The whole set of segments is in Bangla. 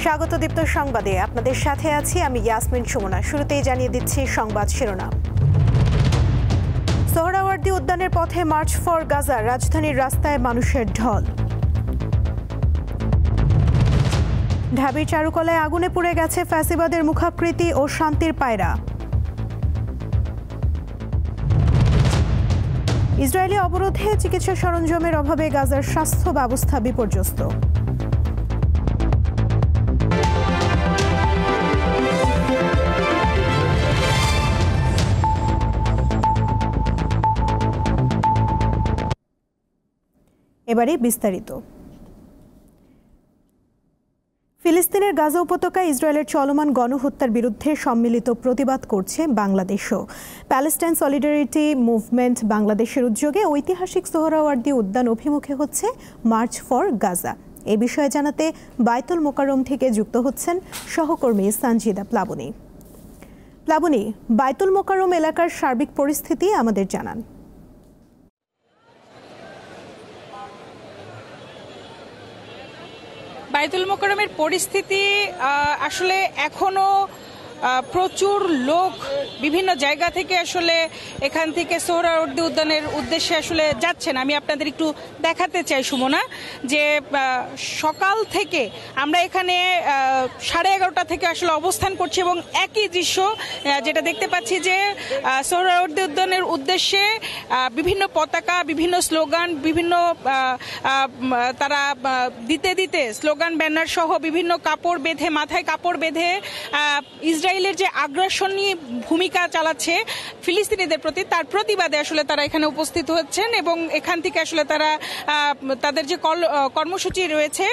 স্বাগত দীপ্ত সংবাদে আপনাদের সাথে আছি আমি ইয়াসমিন সুমনা। শুরুতেই জানিয়ে দিচ্ছি সংবাদ শিরোনাম। সোহরাওয়ার্দী উদ্যানের পথে মার্চ ফর গাজা, রাজধানীর রাস্তায় মানুষের ঢল। ঢাবির চারুকলায় আগুনে পুড়ে গেছে ফ্যাসিবাদের মুখাকৃতি ও শান্তির পায়রা। ইসরায়েলি অবরোধে চিকিৎসা সরঞ্জামের অভাবে গাজার স্বাস্থ্য ব্যবস্থা বিপর্যস্ত। এবারে বিস্তারিত। ফিলিস্তিনের গাজা উপত্যকায় ইসরায়েলের চলমান গণহত্যার বিরুদ্ধে সম্মিলিত প্রতিবাদ করছে বাংলাদেশও। প্যালেস্টাইন সলিডারিটি মুভমেন্ট বাংলাদেশের উদ্যোগে ঐতিহাসিক সোহরাওয়ার্দী উদ্যান অভিমুখে হচ্ছে মার্চ ফর গাজা। এ বিষয়ে জানাতে বায়তুল মোকাররম থেকে যুক্ত হচ্ছেন সহকর্মী সানজিদা প্লাবনী। বায়তুল মোকাররম এলাকার সার্বিক পরিস্থিতি আমাদের জানান। বায়তুল মোকাররমের পরিস্থিতি আসলে এখনো প্রচুর লোক বিভিন্ন জায়গা থেকে আসলে এখান থেকে সোহরাওয়ার্দী উদ্যানের উদ্দেশ্যে আসলে যাচ্ছেন। আমি আপনাদের একটু দেখাতে চাই সুমনা, যে সকাল থেকে আমরা এখানে 11:30 থেকে আসলে অবস্থান করছি এবং একই দৃশ্য যেটা দেখতে পাচ্ছি যে সোহরাওয়ার্দী উদ্যানের উদ্দেশ্যে বিভিন্ন পতাকা, বিভিন্ন স্লোগান, বিভিন্ন তারা দিতে স্লোগান, ব্যানার সহ বিভিন্ন কাপড় বেঁধে, মাথায় কাপড় বেঁধে ইসরায়েলের যে আগ্রাসনী ভূমিকা চালাচ্ছে ফিলিস্তিনিদের প্রতি, তার প্রতিবাদে আসলে তারা এখানে উপস্থিত হচ্ছেন এবং এখান থেকে আসলে তারা তাদের যে কর্মসূচি রয়েছে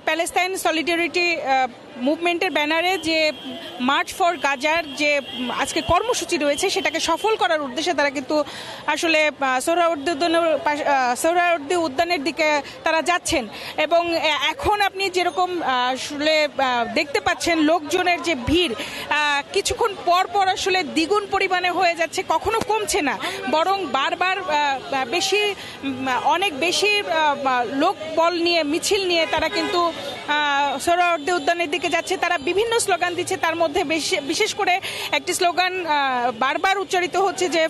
প্যালেস্টাইন সলিডারিটি মুভমেন্টের ব্যানারে যে মার্চ ফর গাজার যে আজকে কর্মসূচি রয়েছে সেটাকে সফল করার উদ্দেশ্যে তারা কিন্তু আসলে সোহরাওয়ার্দী উদ্যানের দিকে তারা যাচ্ছেন। এবং এখন আপনি যেরকম আসলে দেখতে পাচ্ছেন লোকজনের যে ভিড় কিছুক্ষণ পর আসলে দ্বিগুণ পরিমাণে হয়ে যাচ্ছে, কখনো কমছে না, বরং বারবার অনেক বেশি লোক বল নিয়ে, মিছিল নিয়ে তারা কিন্তু সোহরাওয়ার্দী উদ্যানের দিকে যাচ্ছে। তারা বিভিন্ন স্লোগান দিচ্ছে, তার মধ্যে বিশেষ করে একটি স্লোগান বারবার উচ্চারিত হচ্ছে যে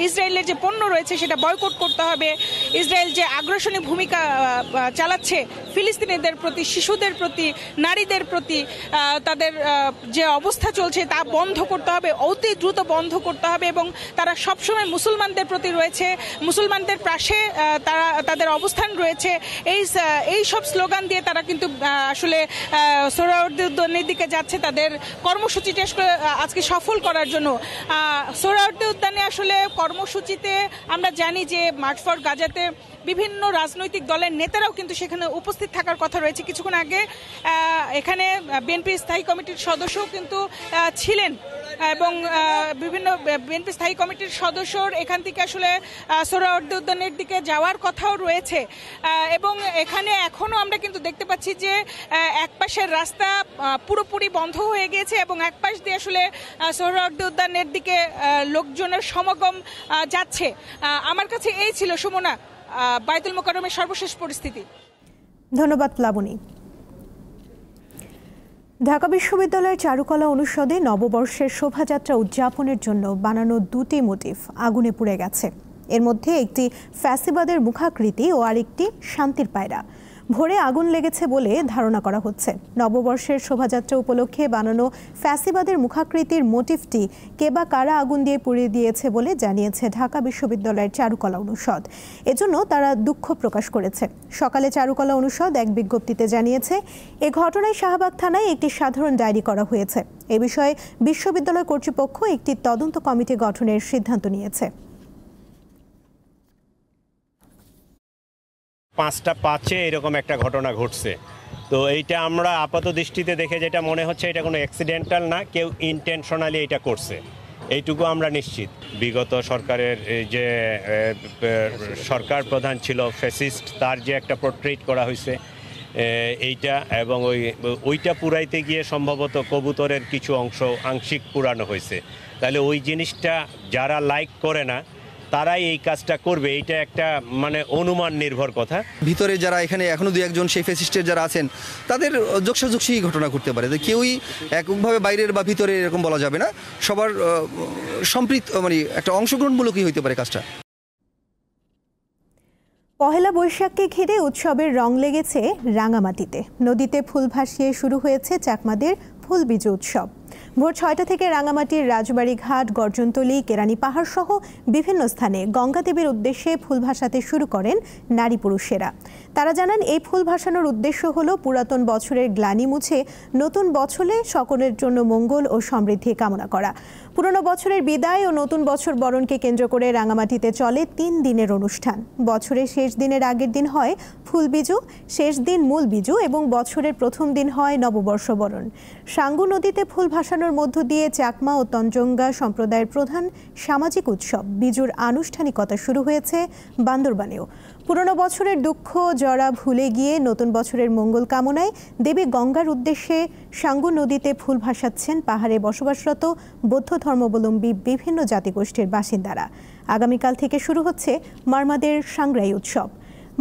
ইসরায়েলের যে পণ্য রয়েছে সেটা বয়কট করতে হবে, ইসরায়েল যে আগ্রাসনী ভূমিকা চালাচ্ছে ফিলিস্তিনিদের প্রতি, শিশুদের প্রতি, নারীদের প্রতি, তাদের যে অবস্থা চলছে তা বন্ধ করতে হবে, অতি দ্রুত বন্ধ করতে হবে। এবং তারা সবসময় মুসলমানদের প্রতি রয়েছে, মুসলমানদের পাশে তাদের অবস্থান রয়েছে। এই সব স্লোগান দিয়ে তারা কিন্তু আসলে সোহরাওয়ার্দী উদ্যানের দিকে যাচ্ছে তাদের কর্মসূচিটা আজকে সফল করার জন্য। সোহরাওয়ার্দী উদ্যানে আসলে কর্মসূচিতে আমরা জানি যে মার্চ ফর গাজাতে বিভিন্ন রাজনৈতিক দলের নেতারাও কিন্তু সেখানে উপস্থিত থাকার কথা রয়েছে। কিছুক্ষণ আগে এখানে বিএনপি স্থায়ী কমিটির সদস্যও কিন্তু ছিলেন এবং বিভিন্ন বিএনপি স্থায়ী কমিটির সদস্যর এখান থেকে আসলে সোহরাওয়ার্দী উদ্যানের দিকে যাওয়ার কথাও রয়েছে। এবং এখানে এখনও আমরা কিন্তু দেখতে পাচ্ছি যে এক পাশের রাস্তা পুরোপুরি বন্ধ হয়ে গিয়েছে এবং এক পাশ দিয়ে আসলে সোহরাওয়ার্দী উদ্যানের দিকে লোকজনের সমাগম যাচ্ছে। আমার কাছে এই ছিল সুমনা বায়তুল মোকাররমের সর্বশেষ পরিস্থিতি। ধন্যবাদ প্লাবনী। ঢাকা বিশ্ববিদ্যালয়ের চারুকলা অনুষদে নববর্ষের শোভাযাত্রা উদযাপনের জন্য বানানো দুটি মোটিফ আগুনে পুড়ে গেছে। এর মধ্যে একটি ফ্যাসিবাদের মুখাকৃতি ও আরেকটি শান্তির পায়রা। ভোরে আগুন লেগেছে বলে ধারণা করা হচ্ছে। নববর্ষের শোভাযাত্রা উপলক্ষে বানানো ফ্যাসিবাদের মুখাকৃতির মোটিফটি কে বা কারা আগুন দিয়ে পুড়িয়ে দিয়েছে বলে জানিয়েছে ঢাকা বিশ্ববিদ্যালয়ের চারুকলা অনুষদ। এজন্য তারা দুঃখ প্রকাশ করেছে। সকালে চারুকলা অনুষদ এক বিজ্ঞপ্তিতে জানিয়েছে, এ ঘটনায় শাহবাগ থানায় একটি সাধারণ ডায়েরি করা হয়েছে। এ বিষয়ে বিশ্ববিদ্যালয় কর্তৃপক্ষ একটি তদন্ত কমিটি গঠনের সিদ্ধান্ত নিয়েছে। 5:05 এরকম একটা ঘটনা ঘটছে। তো এইটা আমরা আপাত দৃষ্টিতে দেখে যেটা মনে হচ্ছে এটা কোনো অ্যাক্সিডেন্টাল না, কেউ ইন্টেনশনালি এটা করছে, এইটুকু আমরা নিশ্চিত। বিগত সরকারের যে সরকার প্রধান ছিল ফ্যাসিস্ট, তার যে একটা পোর্ট্রেট করা হয়েছে এইটা, এবং ওইটা পুরাইতে গিয়ে সম্ভবত কবুতরের কিছু অংশ আংশিক পুরানো হয়েছে। তাহলে ওই জিনিসটা যারা লাইক করে না তারাই এই কাজটা করবে, এইটা একটা মানে অনুমান নির্ভর কথা। ভিতরে যারা এখানে এখনো দুই একজন সেই ফ্যাসিস্টের যারা আছেন তাদের যোগসাযোগী ঘটনা ঘটতে পারে, কেউই এককভাবে বাইরের বা ভিতরে এরকম বলা যাবে না, সবার সম্পৃক্ত মানে একটা অংশগ্রহণমূলকই হইতে পারে কাজটা। পহেলা বৈশাখকে ঘিরে উৎসবের রং লেগেছে রাঙামাটিতে। নদীতে ফুল ভাসিয়ে শুরু হয়েছে চাকমাদের ফুলবিজু উৎসব। ভোর 6টা থেকে রাঙামাটির রাজবাড়ী ঘাট, গর্জনতলী, কেরানি পাহাড় সহ বিভিন্ন স্থানে গঙ্গা দেবীর উদ্দেশ্যে ফুল ভাসাতে শুরু করেন নারী পুরুষেরা। তারা জানান, এই ফুল ভাসানোর উদ্দেশ্য হলো পুরাতন বছরের গ্লানি মুছে নতুন বছরে সকলের জন্য মঙ্গল ও সমৃদ্ধি কামনা করা। পুরনো বছরের বিদায় ও নতুন বছর বরণকে কেন্দ্র করে রাঙামাটিতে চলে 3 দিনের অনুষ্ঠান। বছরের শেষ দিনের আগের দিন হয় ফুলবিজু, শেষ দিন মূল বিজু এবং বছরের প্রথম দিন হয় নববর্ষ বরণ। সাঙ্গু নদীতে ফুল ভাসানোর মধ্য দিয়ে চাকমা ও তঞ্জঙ্গা সম্প্রদায়ের প্রধান সামাজিক উৎসব বিজুর আনুষ্ঠানিকতা শুরু হয়েছে বান্দরবানেও। পুরনো বছরের দুঃখ জরা ভুলে গিয়ে নতুন বছরের মঙ্গল কামনায় দেবী গঙ্গার উদ্দেশ্যে সাঙ্গু নদীতে ফুল ভাসাচ্ছেন পাহাড়ে বসবাসরত বৌদ্ধ ধর্মাবলম্বী বিভিন্ন জাতিগোষ্ঠীর বাসিন্দারা। আগামীকাল থেকে শুরু হচ্ছে মারমাদের সাংগ্রাই উৎসব।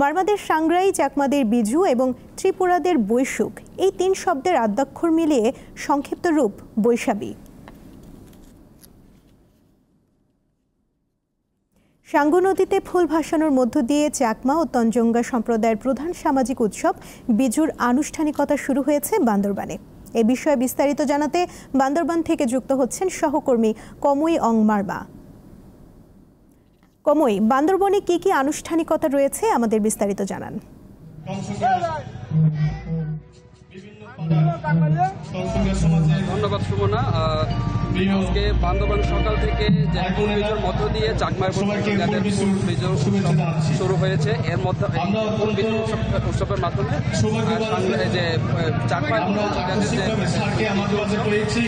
মারমাদের সাংগ্রাই, চাকমাদের বিজু এবং ত্রিপুরাদের বৈশুক, এই 3 শব্দের আদ্যাক্ষর মিলিয়ে সংক্ষিপ্ত রূপ বৈশাবী। সাঙ্গু নদীতে ফুল ভাসানোর মধ্য দিয়ে চাকমা ও তঞ্জঙ্গা সম্প্রদায়ের প্রধান সামাজিক উৎসব বিজুর আনুষ্ঠানিকতা শুরু হয়েছে বান্দরবানে। এ বিষয়ে বিস্তারিত জানাতে বান্দরবান থেকে যুক্ত হচ্ছেন সহকর্মী কমই অং মারমা। কমই, বান্দরবনে কি কি আনুষ্ঠানিকতা রয়েছে আমাদের বিস্তারিত জানান। ধন্যবাদ সুমনা। আজকে বান্দরবান সকাল থেকে যে ফুলবিজুর মধ্য দিয়ে চাকমার যাদের ফুলবিজু শুরু হয়েছে, এর মধ্যে ফুলবিজু উৎসবের মাধ্যমে যে চাকমার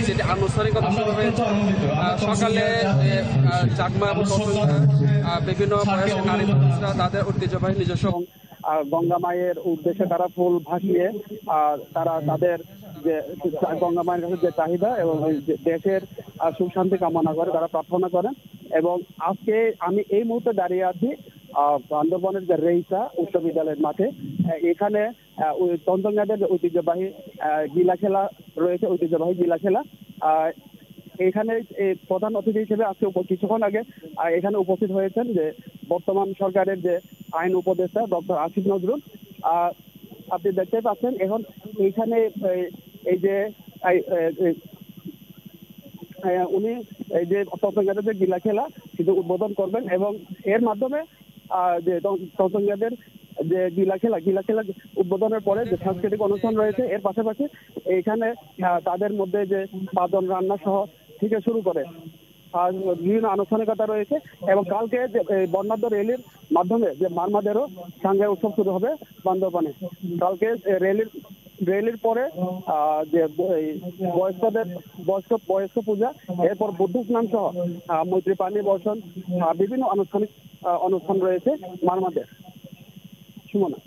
যেটি আনুষ্ঠানিকতা শুরু হয়েছে। সকালে চাকমা এবং বিভিন্ন বয়সের নারী পুরুষরা তাদের ঐতিহ্যবাহী নিজস্ব গঙ্গা মায়ের উদ্দেশ্যে তারা ফুল ভাসিয়ে তারা তাদের যে গঙ্গা মায়ের কাছে যে চাহিদা এবং দেশের সুখ শান্তি কামনা করে, তারা প্রার্থনা করেন। এবং আজকে আমি এই মুহূর্তে দাঁড়িয়ে আছি বান্দরবনের যে রেইসা উচ্চ বিদ্যালয়ের মাঠে। এখানে তঞ্জঙ্গাদের ঐতিহ্যবাহী গিলা খেলা রয়েছে, ঐতিহ্যবাহী গিলা খেলা। এখানে প্রধান অতিথি হিসেবে আজকে কিছুক্ষণ আগে এখানে উপস্থিত হয়েছেন যে বর্তমান সরকারের যে আইন উপদেষ্টা ডক্টর আসিফ নজরুল। আপনি দেখতে পাচ্ছেন এখন এইখানে এই যে উনি এই যে তঞ্জঙ্গাদের যে গিলা খেলা সেটা উদ্বোধন করবেন এবং এর মাধ্যমে যে তঞ্জঙ্গাদের যে গিলা খেলা উদ্বোধনের পরে যে সাংস্কৃতিক অনুষ্ঠান রয়েছে, এর পাশাপাশি এখানে তাদের মধ্যে যে বাদন রান্না সহ থেকে শুরু করে বিভিন্ন আনুষ্ঠানিকতা রয়েছে। এবং কালকে যে বর্ণাঢ্য র্যালির মাধ্যমে যে মারমাদেরও সাংগ্রাই উৎসব শুরু হবে বান্দরবানে। কালকে র্যালির পরে যে বয়স্ক পূজা, এরপর বুদ্ধ স্নান সহ মৈত্রী পানি বর্ষণ, বিভিন্ন আনুষ্ঠানিক অনুষ্ঠান রয়েছে মারমাদের। সুমনা,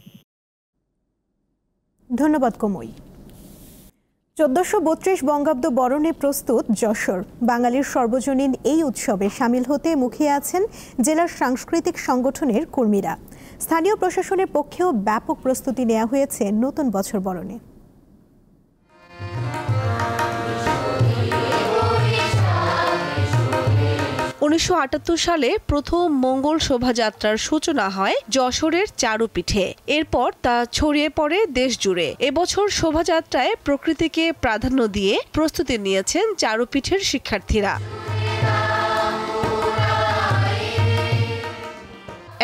ধন্যবাদ কমই। 1432 বঙ্গাব্দ বরণে প্রস্তুত যশোর। বাঙালির সর্বজনীন এই উৎসবে সামিল হতে মুখিয়ে আছেন জেলার সাংস্কৃতিক সংগঠনের কর্মীরা। স্থানীয় প্রশাসনের পক্ষেও ব্যাপক প্রস্তুতি নেওয়া হয়েছে নতুন বছর বরণে। 1978 সালে প্রথম মঙ্গল শোভাযাত্রার সূচনা হয় যশোরের চারুপীঠে। এরপর তা ছড়িয়ে পড়ে দেশ জুড়ে। এবছর শোভাযাত্রায় প্রকৃতিকে প্রাধান্য দিয়ে প্রস্তুতি নিয়েছেন চারুপীঠের শিক্ষার্থীরা।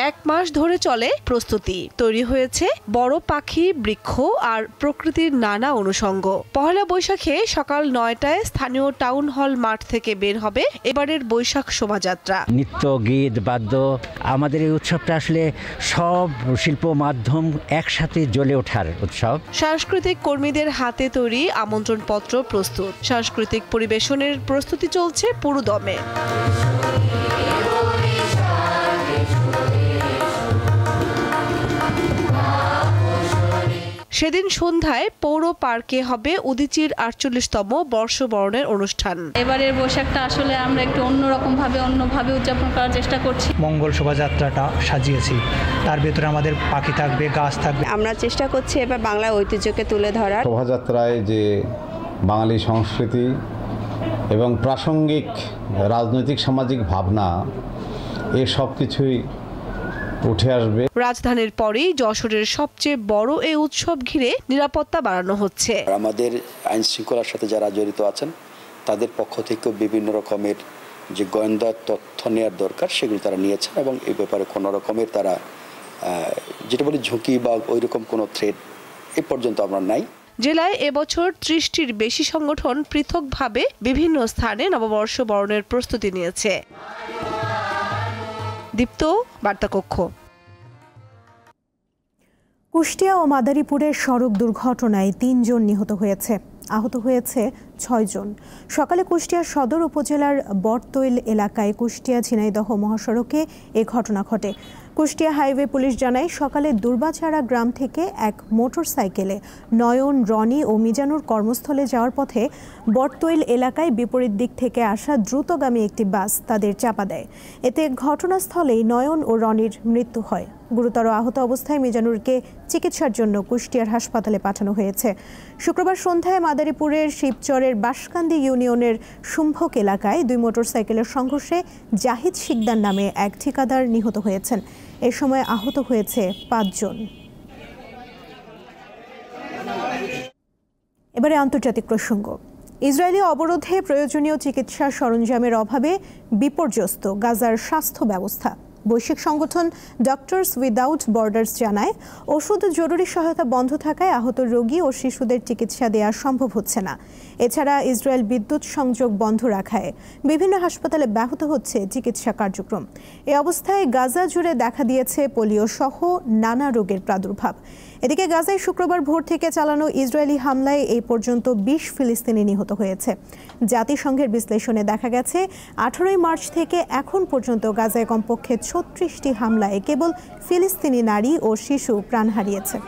1 মাস ধরে চলে প্রস্তুতি। তৈরি হয়েছে বড় পাখি, বৃক্ষ আর প্রকৃতির নানা অনুষঙ্গ। পহেলা বৈশাখে সকাল 9টায় স্থানীয় টাউন হল মাঠ থেকে বের হবে এবারের বৈশাখ শোভাযাত্রা। নৃত্য, গীত, বাদ্য, আমাদের এই উৎসবটা আসলে সব শিল্প মাধ্যম একসাথে জ্বলে ওঠার উৎসব। সাংস্কৃতিক কর্মীদের হাতে তৈরি আমন্ত্রণপত্র প্রস্তুত। সাংস্কৃতিক পরিবেশনের প্রস্তুতি চলছে পুরোদমে। সেদিন সন্ধ্যায় পৌর পার্কে হবে উদীচীর ৪৮তম বর্ষবরণের অনুষ্ঠান। এবারের বৈশাখটা আসলে আমরা একটু অন্যভাবে উদযাপন করার চেষ্টা করছি। মঙ্গল শোভাযাত্রাটা সাজিয়েছি, তার ভেতরে আমাদের পাখি থাকবে, গাছ থাকবে। আমরা চেষ্টা করছি এবার বাংলা ঐতিহ্যকে তুলে ধরার। শোভাযাত্রায় যে বাঙালি সংস্কৃতি এবং প্রাসঙ্গিক রাজনৈতিক সামাজিক ভাবনা এ সব কিছুই উঠে আসবে। রাজধানীর পরেই যশোরের সবচেয়ে বড় এই উৎসব ঘিরে নিরাপত্তা বাড়ানো হচ্ছে। আমাদের আইন শৃঙ্খলার সাথে যারা জড়িত আছেন তাদের পক্ষ থেকেও বিভিন্ন রকমের যে গোয়েন্দা তথ্য নেওয়ার দরকার সেগুলো তারা নিয়েছেন এবং এই ব্যাপারে কোনো রকমের তারা যেটা বলি ঝুঁকি বা ওইরকম কোনো থ্রেট এ পর্যন্ত আমরা নাই। জেলায় এবছর ৩০টির বেশি সংগঠন পৃথকভাবে বিভিন্ন স্থানে নববর্ষ বরণের প্রস্তুতি নিয়েছে। দীপ্ত, বার্তাকক্ষ। কুষ্টিয়া ও মাদারীপুরের সড়ক দুর্ঘটনায় ৩ জন নিহত হয়েছে, আহত হয়েছে ৬ জন। সকালে কুষ্টিয়া সদর উপজেলার বটতৈল এলাকায় কুষ্টিয়া ঝিনাইদহ মহাসড়কে এ ঘটনা ঘটে। কুষ্টিয়া হাইওয়ে পুলিশ জানায়, সকালে দুর্বাচারা গ্রাম থেকে এক মোটরসাইকেলে নয়ন, রনি ও মিজানুর কর্মস্থলে যাওয়ার পথে বটতৈল এলাকায় বিপরীত দিক থেকে আসা দ্রুতগামী একটি বাস তাদের চাপা দেয়। এতে ঘটনাস্থলেই নয়ন ও রনির মৃত্যু হয়। গুরুতর আহত অবস্থায় মিজানুরকে চিকিৎসার জন্য কুষ্টিয়ার হাসপাতালে পাঠানো হয়েছে। শুক্রবার সন্ধ্যায় মাদারীপুরের শিবচরের বাঁশকান্দি ইউনিয়নের শুম্ভক এলাকায় 2 মোটরসাইকেলের সংঘর্ষে জাহিদ শিকদার নামে এক ঠিকাদার নিহত হয়েছেন। এ সময় আহত হয়েছে 5 জন। এবারে আন্তর্জাতিক প্রসঙ্গ। ইসরায়েলি অবরোধে প্রয়োজনীয় চিকিৎসা সরঞ্জামের অভাবে বিপর্যস্ত গাজার স্বাস্থ্য ব্যবস্থা। বৈশ্বিক সংগঠন ডক্টরস উইদাউট বর্ডার্স জানায়, ওষুধ জরুরি সহায়তা বন্ধ থাকায় আহত রোগী ও শিশুদের চিকিৎসা দেওয়া সম্ভব হচ্ছে না। এছাড়া ইসরায়েল বিদ্যুৎ সংযোগ বন্ধ রাখায় বিভিন্ন হাসপাতালে ব্যাহত হচ্ছে চিকিৎসা কার্যক্রম। এ অবস্থায় গাজা জুড়ে দেখা দিয়েছে পোলিও সহ নানা রোগের প্রাদুর্ভাব। এদিকে গাজায় শুক্রবার ভোর থেকে চালানো ইসরায়েলি হামলায় এই পর্যন্ত 20 ফিলিস্তিনি নিহত হয়েছে। জাতিসংঘের বিশ্লেষণে দেখা গেছে, 18 মার্চ থেকে এখন পর্যন্ত গাজায় কমপক্ষে 36টি হামলায় কেবল ফিলিস্তিনি নারী ও শিশু প্রাণ হারিয়েছে।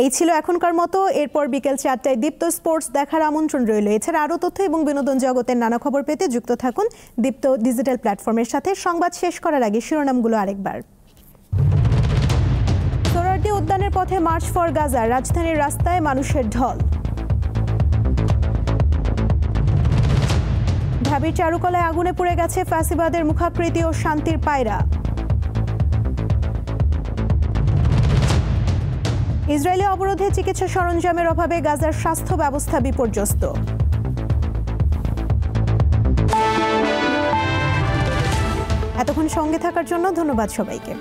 এই ছিল এখনকার মতো। এরপর বিকেল 4টায় দীপ্ত স্পোর্টস দেখার আমন্ত্রণ রইল। এছাড়া আরও তথ্য এবং বিনোদন জগতের নানা খবর পেতে যুক্ত থাকুন দীপ্ত ডিজিটাল প্ল্যাটফর্মের সাথে। সংবাদ শেষ করার আগে শিরোনামগুলো আরেকবার। সোহরাওয়ার্দী উদ্যানের পথে মার্চ ফর গাজা, রাজধানীর রাস্তায় মানুষের ঢল। ঢাবির চারুকলায় আগুনে পুড়ে গেছে ফ্যাসিবাদের মুখাকৃতি ও শান্তির পায়রা। ইসরায়েলি অবরোধে চিকিৎসা সরঞ্জামের অভাবে গাজার স্বাস্থ্য ব্যবস্থা বিপর্যস্ত। এতক্ষণ সঙ্গে থাকার জন্য ধন্যবাদ সবাইকে।